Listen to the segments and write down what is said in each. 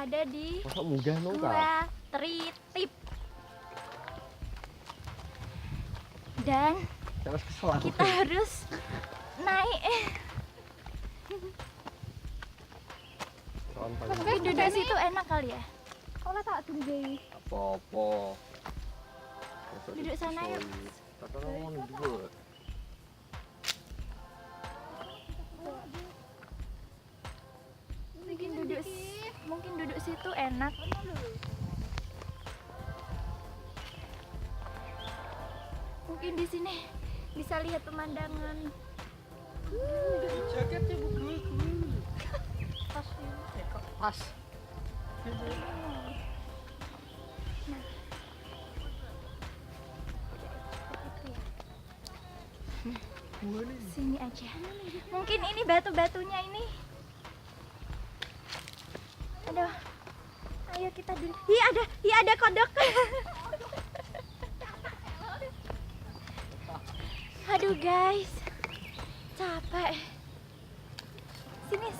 berada di munggah no, Gua Tritip. Dan kita harus naik. Mungkin duduk situ enak kali ya. Kalau tak tunggu. Apa-apa. Duduk sana yuk. Mungkin duduk situ enak. Mungkin di sini bisa lihat pemandangan. Jaketnya pas. Sini aja. Mungkin ini batu-batunya ini. Aduh. Ayo kita dulu. Iya ada kodok. Aduh guys. Capek. Sini.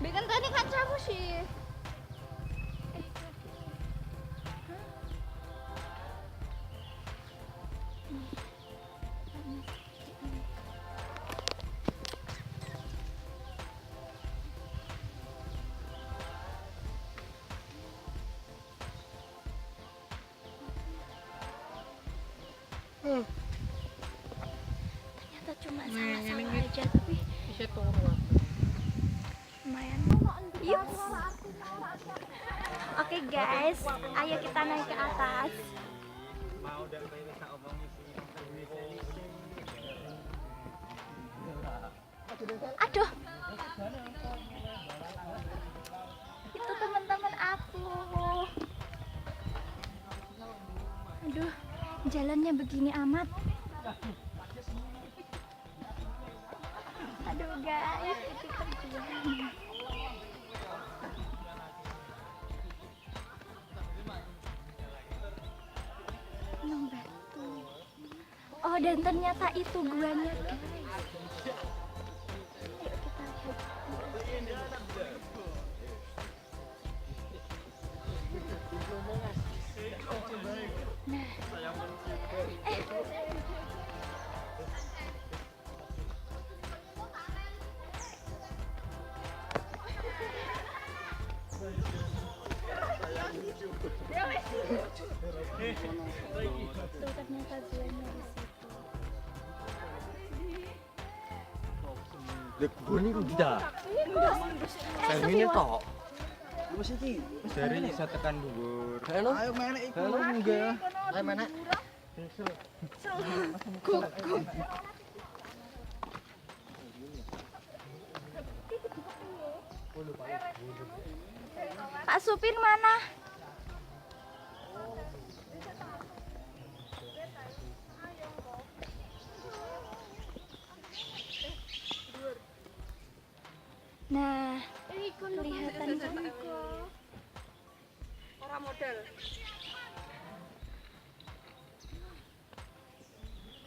Bikin tadi kacamu sih. Ternyata cuma sawah-sawah aja tapi Bisa turun. lumayan. Yuk. Oke guys, ayo kita naik ke atas. Aduh. Itu teman-teman aku. Aduh, jalannya begini amat. Aduh guys, itu kerjaan. Batu. Oh, dan ternyata itu guanya guys. Ayo kita lihat. Nah, tuh ternyata guanya di situ. Lek goni udah. Ini tok. Wis iki. Dari bisa tekan dhuwur. Ayo menek iku. Ayo munggah. Ayo menek. Pak supir mana? Nah, kelihatan kan? Orang model.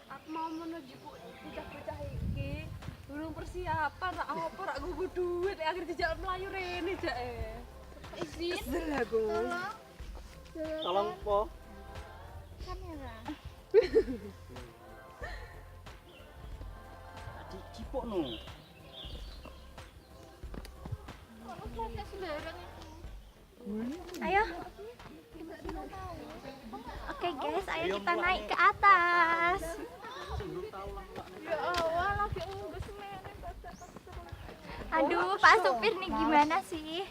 Aku mau menuju bocah-bocah iki. Durung persiapan rak apa rak gugu duit akhir dijak melayu rene jak izin. Kesel aku. Tolong po. Kamera. Tadi cipok no. Ayo. Oke guys, ayo kita naik ke atas. Ya Allah, lagi enggak semene. Aduh, Pak supir nih gimana sih?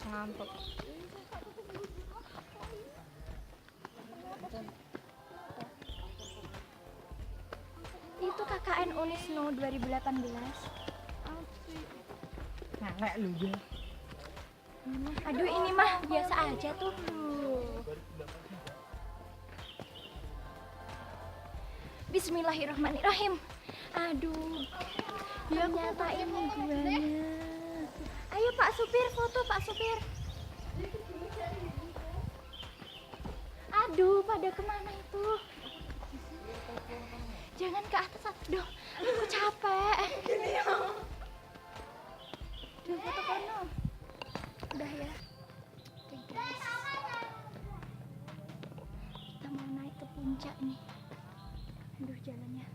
Ngantuk. Itu KKN Unisnu 2018. Nenek lu ya. Aduh, ini mah biasa aja tuh. Bismillahirrahmanirrahim. Aduh, ternyata ini guanya. Ayo Pak supir, foto Pak supir. Aduh, pada kemana itu? Jangan ke atas dong. Aku capek. Udah foto kono. Udah ya. Oke guys. Kita mau naik ke puncak nih. Aduh jalannya